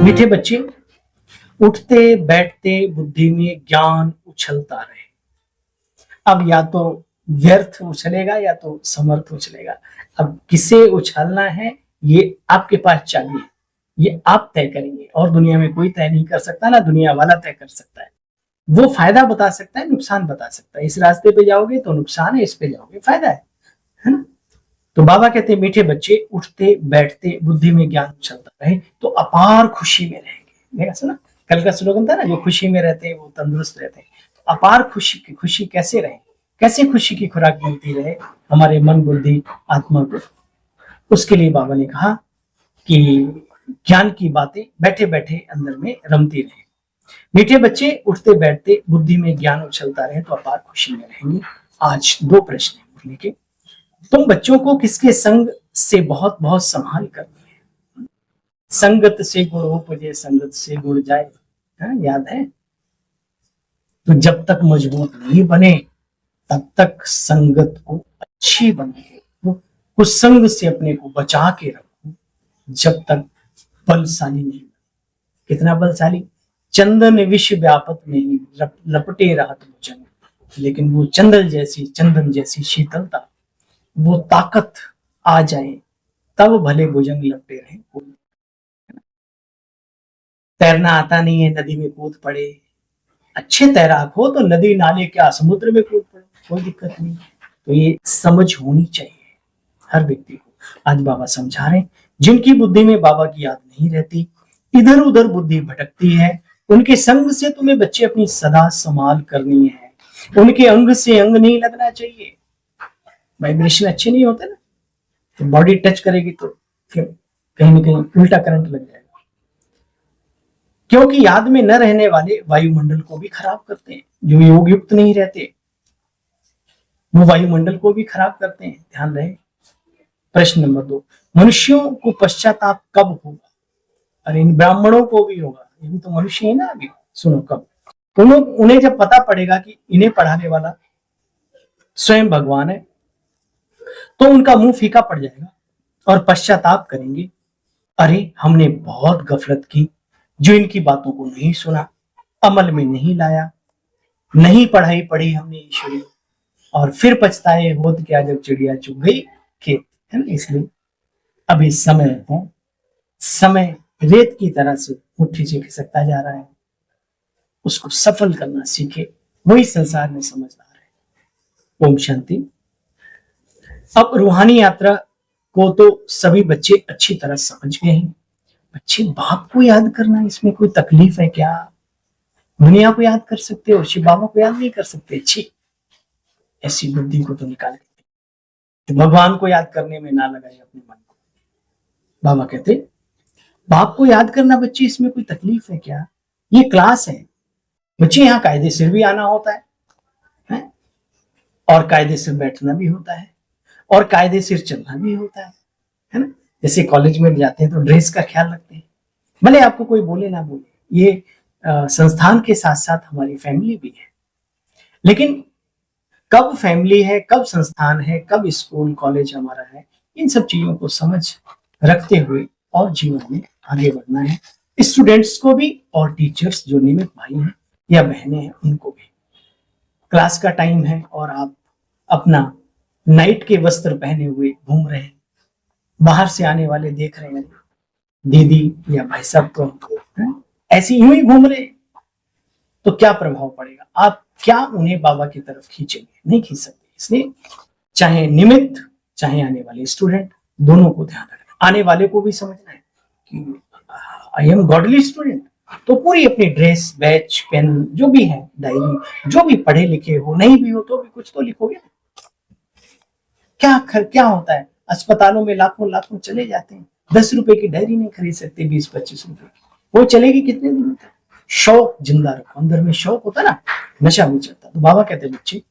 मीठे बच्चे, उठते बैठते बुद्धि में ज्ञान उछलता रहे। अब या तो व्यर्थ उछलेगा या तो समर्थ उछलेगा। अब किसे उछलना है ये आपके पास चाबी है, ये आप तय करेंगे और दुनिया में कोई तय नहीं कर सकता, ना दुनिया वाला तय कर सकता है। वो फायदा बता सकता है, नुकसान बता सकता है। इस रास्ते पे जाओगे तो नुकसान है, इस पे जाओगे फायदा है ना। तो बाबा कहते हैं मीठे बच्चे, उठते बैठते बुद्धि में ज्ञान उछलता रहे तो अपार खुशी में रहेंगे। देखा सुना, कल का स्लोगन था ना, जो खुशी में रहते हैं वो तंदुरुस्त रहते हैं। तो अपार खुशी कैसे रहे, कैसे खुशी की खुराक मिलती रहे हमारे मन बुद्धि आत्मा को। उसके लिए बाबा ने कहा कि ज्ञान की बातें बैठे बैठे अंदर में रमती रहे। मीठे बच्चे, उठते बैठते बुद्धि में ज्ञान उछलता रहे तो अपार खुशी में रहेंगे। आज दो प्रश्न है उठने के। तुम बच्चों को किसके संग से बहुत बहुत संभाल करनी है। संगत से गुण उपजे, संगत से गुण जाए, याद है। तो जब तक मजबूत नहीं बने तब तक संगत को अच्छी बनाए, कुछ संग से अपने को बचा के रखो जब तक बलशाली नहीं। कितना बलशाली, चंदन विश्व व्यापक नहीं लपटे रहत भुजंग, लेकिन वो चंदन जैसी शीतलता, वो ताकत आ जाए तब भले भुजंग लपटे रहे। तैरना आता नहीं है, नदी में कूद पड़े, अच्छे तैराक हो तो नदी नाले क्या समुद्र में कूद पड़े, कोई दिक्कत नहीं। तो ये समझ होनी चाहिए हर व्यक्ति को। आज बाबा समझा रहे, जिनकी बुद्धि में बाबा की याद नहीं रहती, इधर उधर बुद्धि भटकती है, उनके संग से तुम्हें बच्चे अपनी सदा संभाल करनी है। उनके अंग से अंग नहीं लगना चाहिए। वाइब्रेशन अच्छे नहीं होते ना, तो बॉडी टच करेगी तो फिर कहीं ना कहीं उल्टा करंट लग जाएगा। क्योंकि याद में न रहने वाले वायुमंडल को भी खराब करते हैं। जो योग युक्त नहीं रहते वो वायुमंडल को भी खराब करते हैं, ध्यान रहे। प्रश्न नंबर 2, मनुष्यों को पश्चाताप कब होगा। अरे इन ब्राह्मणों को भी होगा, ये भी तो मनुष्य है ना। अभी सुनो, कब उन्हें जब पता पड़ेगा कि इन्हें पढ़ाने वाला स्वयं भगवान है तो उनका मुंह फीका पड़ जाएगा और पश्चाताप करेंगे, अरे हमने बहुत गफलत की, जो इनकी बातों को नहीं सुना, अमल में नहीं लाया, नहीं पढ़ाई पढ़ी हमने ईश्वरी, और फिर पछताए होत क्या जब चिड़िया चुग गई खेत, है ना। इसलिए अभी समय है, समय रेत की तरह से मुट्ठी से खिसकता जा रहा है, उसको सफल करना सीखे, वही संसार में समझदार है। ओम शांति। अब रूहानी यात्रा को तो सभी बच्चे अच्छी तरह समझ गए हैं। बच्चे, बाप को याद करना इसमें कोई तकलीफ है क्या। दुनिया को याद कर सकते हो, शिव बाबा को याद नहीं कर सकते। अच्छी ऐसी बुद्धि को तो निकाल देते, तो भगवान को याद करने में ना लगाए अपने मन को। बाबा कहते, बाप को याद करना बच्चे, इसमें कोई तकलीफ है क्या। ये क्लास है बच्चे, यहाँ कायदे से भी आना होता है और कायदे से बैठना भी होता है और कायदे से चलना भी होता है ना। जैसे कॉलेज में जाते हैं तो ड्रेस का ख्याल रखते हैं, भले आपको कोई बोले ना बोले। ये संस्थान के साथ साथ हमारी फैमिली भी है। लेकिन कब फैमिली है, कब संस्थान है, कब स्कूल कॉलेज हमारा है, इन सब चीजों को समझ रखते हुए और जीवन में आगे बढ़ना है। स्टूडेंट्स को भी और टीचर्स जो नियमित भाई हैं या बहनें हैं उनको भी। क्लास का टाइम है और आप अपना नाइट के वस्त्र पहने हुए घूम रहे हैं, बाहर से आने वाले देख रहे हैं दीदी या भाई साहब तो ऐसे यूं ही घूम रहे, तो क्या प्रभाव पड़ेगा। आप क्या उन्हें बाबा की तरफ खींचेंगे, नहीं खींच सकते। इसलिए चाहे निमित्त चाहे आने वाले स्टूडेंट, दोनों को ध्यान रखना। आने वाले को भी समझना है कि आई एम गॉडली स्टूडेंट, तो पूरी अपनी ड्रेस, बैच, पेन जो भी है, डायरी, जो भी पढ़े लिखे हो, नहीं भी हो तो भी कुछ तो लिखोगे। क्या होता है, अस्पतालों में लाखों लाखों चले जाते हैं, 10 रुपए की डायरी नहीं खरीद सकते, 20-25 रुपए की। वो चलेगी कितने दिन तक। शौक जिंदा रखो, अंदर में शौक होता ना, नशा नहीं चढ़ता। तो बाबा कहते बच्चे,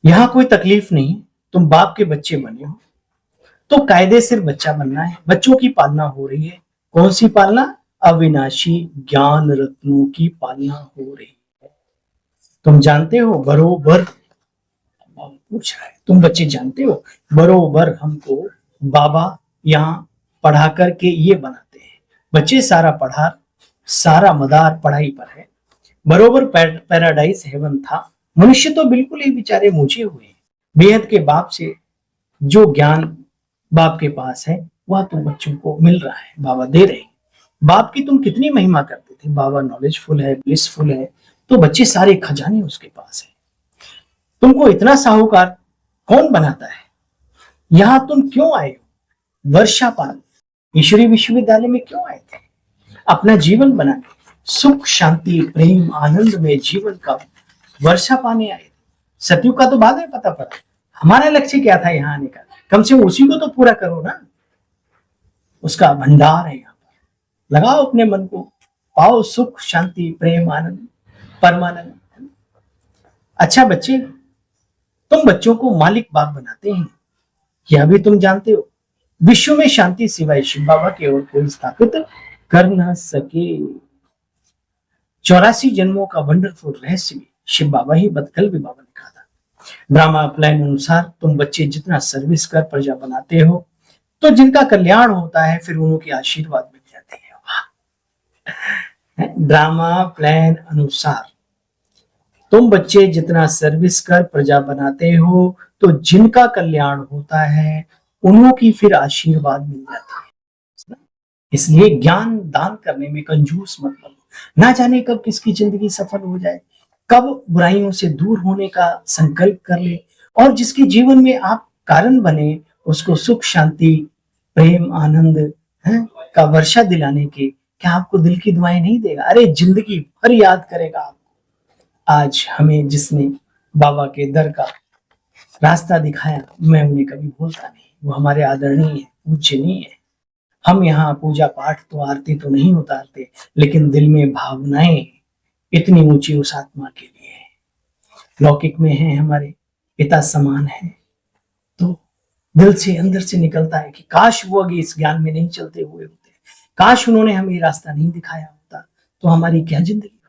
यहाँ कोई तकलीफ नहीं, तुम बाप के बच्चे बने हो तो कायदे से बच्चा बनना है। बच्चों की पालना हो रही है, कौन सी पालना, अविनाशी ज्ञान रत्नों की पालना हो रही है। तुम जानते हो बरोबर, पूछ रहा है, तुम बच्चे जानते हो बरोबर हमको बाबा यहाँ पढ़ा करके ये बनाते हैं, बच्चे सारा मदार पढ़ाई पर है, बरोबर पैराडाइज हेवन था। मनुष्य तो बिल्कुल ही बेचारे मुझे हुए। बेहद के बाप से जो ज्ञान बाप के पास है वह तुम बच्चों को मिल रहा है, बाबा दे रहे हैं। बाप की तुम कितनी महिमा करते थे, बाबा नॉलेजफुल है, ब्लिसफुल है, तो बच्चे सारे खजाने उसके पास है। तुमको इतना साहूकार कौन बनाता है? यहां तुम क्यों आए हो? वर्षा पाने ईश्वरीय विश्वविद्यालय में क्यों आए थे? अपना जीवन बनाने, सुख शांति प्रेम आनंद में जीवन का वर्षा पाने आए। सतयुग का तो बाद में पता पड़ा, हमारा लक्ष्य क्या था यहाँ आने का? कम से कम उसी को तो पूरा करो ना। उसका भंडार है यहाँ पर, लगाओ अपने मन को, पाओ सुख शांति प्रेम आनंद परमानंद। अच्छा बच्चे, तुम बच्चों को मालिक बाप बनाते हैं, यह भी तुम जानते हो। विश्व में शांति सिवाय शिव बाबा की ओर कोई स्थापित कर न सके। 84 जन्मों का वंडरफुल रहस्य शिव बाबा ही कल भी बाबा ने कहा था। ड्रामा प्लान अनुसार तुम बच्चे जितना सर्विस कर प्रजा बनाते हो, तो जिनका कल्याण होता है फिर उनके आशीर्वाद मिल जाते हैं। ड्रामा प्लान अनुसार तुम बच्चे जितना सर्विस कर प्रजा बनाते हो, तो जिनका कल्याण होता है उन्हों की फिर आशीर्वाद मिल जाता है। इसलिए ज्ञान दान करने में कंजूस मत बनो। ना जाने कब किसकी जिंदगी सफल हो जाए, कब बुराइयों से दूर होने का संकल्प कर ले, और जिसके जीवन में आप कारण बने उसको सुख शांति प्रेम आनंद का वर्षा दिलाने के। क्या आपको दिल की दुआएं नहीं देगा? अरे जिंदगी भर याद करेगा आपको। आज हमें जिसने बाबा के दर का रास्ता दिखाया, मैं उन्हें कभी भूलता नहीं। वो हमारे आदरणीय है, पूजनीय है। हम यहाँ पूजा पाठ तो आरती तो नहीं उतारते, लेकिन दिल में भावनाएं इतनी ऊंची उस आत्मा के लिए है। लौकिक में है, हमारे पिता समान है, तो दिल से अंदर से निकलता है कि काश वो आगे इस ज्ञान में नहीं चलते हुए होते, काश उन्होंने हमें रास्ता नहीं दिखाया होता, तो हमारी क्या जिंदगी।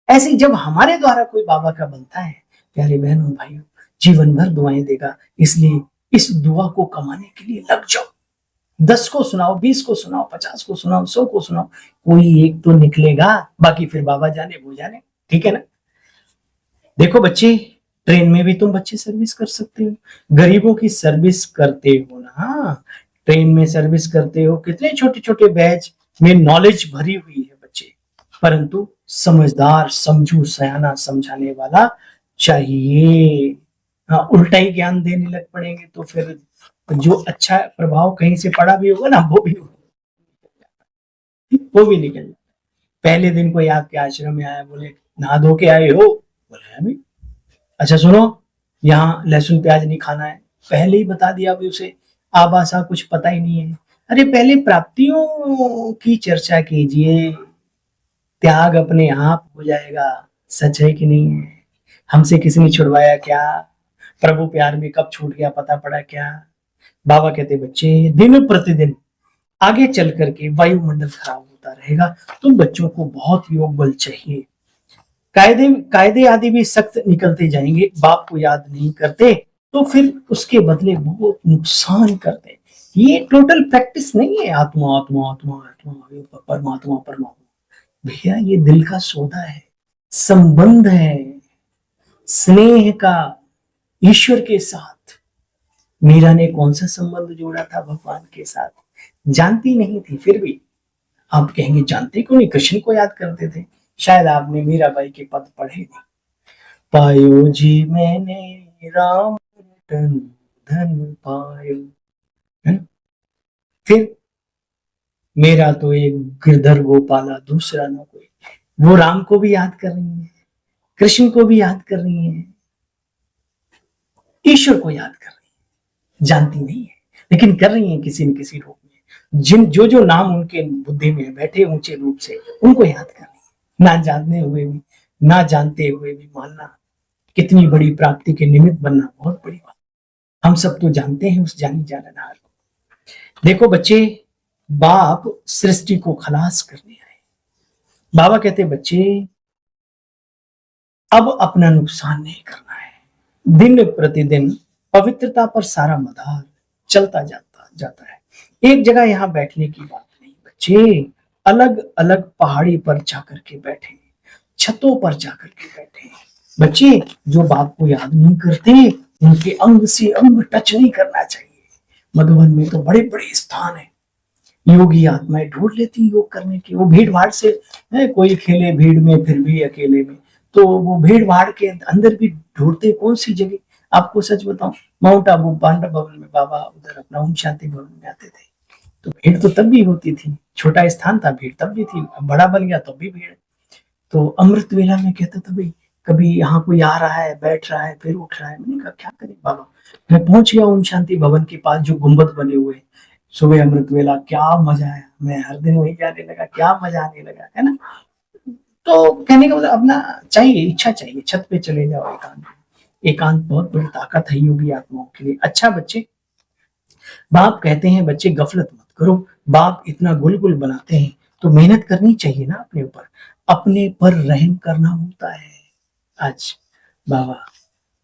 ऐसे जब हमारे द्वारा कोई बाबा का बनता है, प्यारे बहनों भाइयों, जीवन भर दुआएं देगा। इसलिए इस दुआ को कमाने के लिए लग जाओ। 10 को सुनाओ, 20 को सुनाओ, 50 को सुनाओ, 100 को सुनाओ, कोई एक तो निकलेगा, बाकी फिर बाबा जाने वो जाने। ठीक है ना? देखो बच्चे, ट्रेन में भी तुम बच्चे सर्विस कर सकते हो, गरीबों की सर्विस करते हो ना, ट्रेन में सर्विस करते हो। कितने छोटे छोटे बैच में नॉलेज भरी हुई है बच्चे, परंतु समझदार समझू सयाना समझाने वाला चाहिए। हाँ, उल्टा ही ज्ञान देने लग पड़ेंगे तो फिर जो अच्छा प्रभाव कहीं से पड़ा भी होगा ना, वो भी निकल जाए। पहले दिन कोई आपके आश्रम में आया, बोले नहा धो के आए हो? बोले अभी। अच्छा सुनो, यहाँ लहसुन प्याज नहीं खाना है। पहले ही बता दिया अभी उसे, आबासा कुछ पता ही नहीं है। अरे पहले प्राप्तियों की चर्चा कीजिए, त्याग अपने आप हो जाएगा। सच है कि नहीं है? हमसे किसी ने छुड़वाया क्या? प्रभु प्यार में कब छूट गया पता पड़ा क्या? बाबा कहते बच्चे, दिन प्रतिदिन आगे चल करके वायुमंडल खराब होता रहेगा, तुम बच्चों को बहुत योग बल चाहिए। कायदे आदि भी सख्त निकलते जाएंगे, बाप को याद नहीं करते तो फिर उसके बदले बहुत नुकसान करते। ये टोटल प्रैक्टिस नहीं है आत्मा आत्मा आत्मा आत्मा परमात्मा परमात्मा। भैया ये दिल का सौदा है, संबंध है, स्नेह का ईश्वर के साथ। मीरा ने कौन सा संबंध जोड़ा था भगवान के साथ? जानती नहीं थी, फिर भी आप कहेंगे जानते क्यों नहीं, कृष्ण को याद करते थे। शायद आपने मीराबाई के पद पढ़े नहीं। पायो जी मैंने राम रतन धन पायो, है ना? फिर मेरा तो एक गिरधर गोपाला दूसरा ना कोई। वो राम को भी याद कर रही है, कृष्ण को भी याद कर रही है, ईश्वर को याद कर रही है। जानती नहीं है, लेकिन कर रही है किसी न किसी रूप में। जो नाम उनके बुद्धि में बैठे ऊंचे रूप से, उनको याद कर रही है। ना जानने हुए भी, ना जानते हुए भी मानना कितनी बड़ी प्राप्ति के निमित्त बनना बहुत बड़ी बात। हम सब तो जानते हैं उस जानी जाननहार को। देखो बच्चे, बाप सृष्टि को खलास करने आए। बाबा कहते बच्चे अब अपना नुकसान नहीं करना है। दिन प्रतिदिन पवित्रता पर सारा मदार चलता जाता है। एक जगह यहाँ बैठने की बात नहीं बच्चे, अलग अलग पहाड़ी पर जाकर के बैठे, छतों पर जाकर के बैठे। बच्चे जो बाप को याद नहीं करते उनके अंग से अंग टच नहीं करना चाहिए। मधुबन में तो बड़े बड़े स्थान है, योगी आत्माएं ढूंढ लेती योग करने की। वो भीड़ भाड़ से है, कोई खेले भीड़ में फिर भी अकेले में, तो वो भीड़ भाड़ के अंदर भी ढूंढते कौन सी जगह। आपको सच बताऊं, माउंट आबू पांडव भवन में बाबा उधर अपना ओम शांति भवन में आते थे, तो भीड़ तो तब भी होती थी, छोटा स्थान था, भीड़ तब भी थी, अब बड़ा बन गया तब भी भीड़। तो अमृत वेला में कहता था भाई कभी यहाँ कोई आ रहा है, बैठ रहा है, फिर उठ रहा है। मैंने कहा क्या करें बाबा। मैं पहुंच गया ओम शांति भवन के पास जो गुंबद बने हुए, सुबह अमृत वेला, क्या मजा आया। मैं हर दिन वही जाने लगा, क्या मजा आने लगा, है ना। तो कहने का मतलब अपना चाहिए, इच्छा चाहिए, छत पे चले जाओ एकांत। एकांत बहुत बड़ी ताकत है योगी आत्माओं के लिए। अच्छा बच्चे, बाप कहते हैं बच्चे गफलत मत करो, बाप इतना गुल गुल बनाते हैं तो मेहनत करनी चाहिए ना अपने ऊपर, अपने पर रहम करना होता है। आज बाबा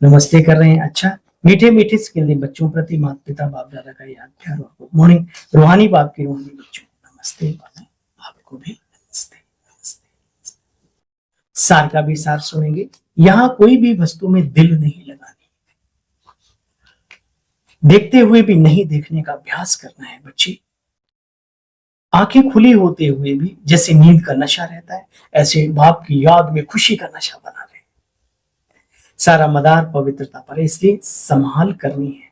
नमस्ते कर रहे हैं। अच्छा, मीठे मीठे के लिए बच्चों प्रति माता पिता बाप दादा का याद प्यार और गुड मॉर्निंग। रूहानी बाप की रूहानी बच्चों नमस्ते, आपको भी नमस्ते नमस्ते। सार का भी सार सुनेंगे। यहाँ कोई भी वस्तु में दिल नहीं लगानी, देखते हुए भी नहीं देखने का अभ्यास करना है बच्चे। आंखें खुली होते हुए भी जैसे नींद का नशा रहता है, ऐसे बाप की याद में खुशी का नशा बना रहे। सारा मदार पवित्रता पर, इसलिए संभाल करनी है।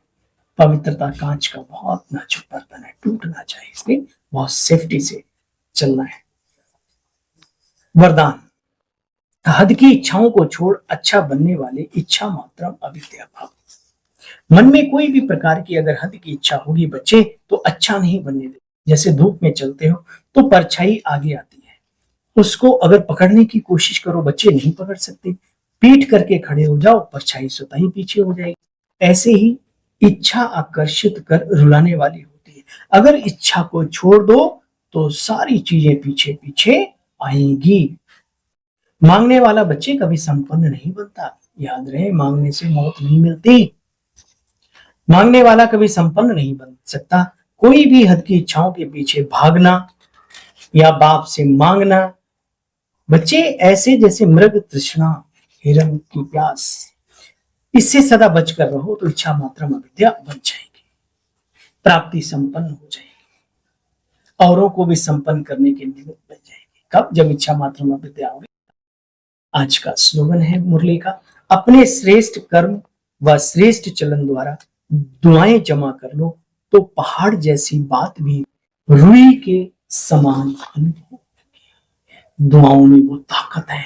पवित्रता कांच का बहुत नाजुक बर्तन है, टूटना चाहिए, इसलिए बहुत सेफ्टी से चलना है। वरदान, हद की इच्छाओं को छोड़ अच्छा बनने वाले इच्छा मात्रम अविद्या भाव। मन में कोई भी प्रकार की अगर हद की इच्छा होगी बच्चे तो अच्छा नहीं बनने दे। जैसे धूप में चलते हो तो परछाई आगे आती है, उसको अगर पकड़ने की कोशिश करो बच्चे नहीं पकड़ सकते, पीठ करके खड़े हो जाओ, परछाई स्वतः ही पीछे हो जाएगी। ऐसे ही इच्छा आकर्षित कर रुलाने वाली होती है, अगर इच्छा को छोड़ दो तो सारी चीजें पीछे पीछे आएंगी। मांगने वाला बच्चे कभी संपन्न नहीं बनता, याद रहे, मांगने से मौत नहीं मिलती। मांगने वाला कभी संपन्न नहीं बन सकता। कोई भी हद की इच्छाओं के पीछे भागना या बाप से मांगना बच्चे ऐसे जैसे मृग तृष्णा, हिरण की प्यास, इससे सदा बचकर रहो तो इच्छा मात्र अविद्या बन जाएगी, प्राप्ति संपन्न हो जाएगी, औरों को भी संपन्न करने के निमित्त बन जाएगी। कब? जब इच्छा मात्र अविद्या होगी। आज का स्लोगन है मुरली का, अपने श्रेष्ठ कर्म व श्रेष्ठ चलन द्वारा दुआएं जमा कर लो तो पहाड़ जैसी बात भी रुई के समान अनुभव। दुआओं में वो ताकत है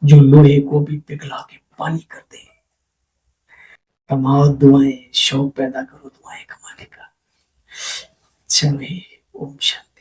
जो लोहे को भी पिघला के पानी कर दे। कमाओ दुआएं, शौक पैदा करो दुआएं कमाने का। चलो, ओम शांति।